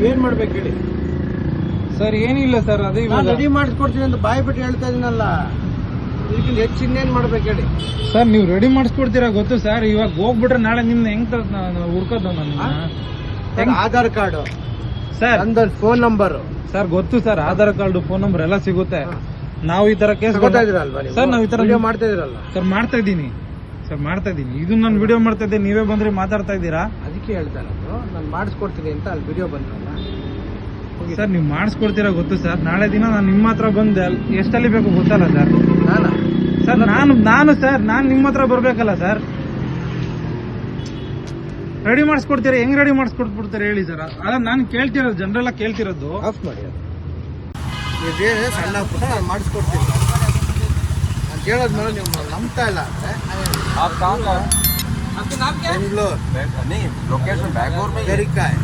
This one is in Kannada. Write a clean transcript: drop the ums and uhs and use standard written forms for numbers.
ನೀವೇನ್ ಮಾಡ್ಬೇಕು ಹೇಳಿ? ಸರ್ ಏನಿಲ್ಲ ಸರ್, ಅದೇ ನಾನು ರೆಡಿ ಮಾಡಿಸ್ಕೊಡ್ತೀನಿ ಅಂತ ಬಾಯಿ ಬಿಟ್ಟು ಹೇಳ್ತಾ ಇದೀನಲ್ಲ, ಇದಕ್ಕಿಂತ ಹೆಚ್ಚು ಇನ್ನೇನ್ ಮಾಡ್ಬೇಕು ಹೇಳಿ? ಸರ್ ನೀವು ರೆಡಿ ಮಾಡಿಸ್ಕೊಡ್ತೀರಾ ಗೊತ್ತು ಸರ್. ಇವಾಗ ಹೋಗ್ಬಿಟ್ರೆ ನಾಳೆ ನಿಮ್ನ ಹೆಂಗ್ ಹುಡ್ಕೋದು ನನ್ನ? ಆಧಾರ್ ಕಾರ್ಡ್ ಸರ್ ನಂದು ಫೋನ್ ನಂಬರ್ ಸರ್ ಗೊತ್ತು sir, Aadhaar card phone number ಎಲ್ಲ ಸಿಗುತ್ತೆ. ನಾವು ಈ ತರ ಕೇಸ್ ಗೊತ್ತಾ ಇದೀರಲ್ವಾ? ಸರ್ ನಾವು ಈ ತರ ವಿಡಿಯೋ ಮಾಡ್ತಾ ಇದೀರಲ್ಲ, ಸರ್ ಮಾಡ್ತಾ ಇದ್ದೀನಿ ಸರ್, ಮಾಡ್ತಾ ಇದ್ದೀನಿ. ಇದು ನಾನು ವಿಡಿಯೋ ಮಾಡ್ತಾ ಇದ್ದೆ, ನೀವೇ ಬಂದ್ರೆ ಮಾತಾಡ್ತಾ ಇದ್ದೀರಾ. ಅದಕ್ಕೆ ಹೇಳ್ತಾ ಇರೋದು ನಾನು ಮಾಡಿಸ್ಕೊಡ್ತೀನಿ ಅಂತ. ಅಲ್ಲಿ ವಿಡಿಯೋ ಬಂತಲ್ಲ ಸರ್, ನೀವು ಮಾಡಿಸ್ಕೊಡ್ತೀರಾ ಗೊತ್ತು ಸರ್. ನಾಳೆ ದಿನ ನಾನು ನಿಮ್ಮ ಹತ್ರ ಬಂದೆ ಎಷ್ಟಲ್ಲಿ ಬೇಕು ಗೊತ್ತಲ್ಲ ಸರ್. ಸರ್ ನಾನು ನಿಮ್ಮ ಹತ್ರ ಬರ್ಬೇಕಲ್ಲ ಸರ್. ರೆಡಿ ಮಾಡಿಸ್ಕೊಡ್ತೀರಾ? ಹೆಂಗ್ ರೆಡಿ ಮಾಡಿಸ್ಕೊಟ್ಬಿಡ್ತಾರೆ ಹೇಳಿ ಸರ್. ಅಲ್ಲ ನಾನು ಕೇಳ್ತಿರೋದು, ಜನರೆಲ್ಲ ಕೇಳ್ತಿರೋದು. ಆಫ್ ಮಾಡಿ. ನೀವೇನೇ ಸಣ್ಣ ಪುಟ್ಟ ನಾನು ಮಾಡಿಸ್ಕೊಡ್ತೀನಿ ಅಂತ ಹೇಳೋದ್ಮೇಲೆ ನೀವು ನಂಬ್ತಾ ಇಲ್ಲ ಅಂದ್ರೆ ಬೆಂಗಳೂರು लोकेशन बैगोर में जरिका है।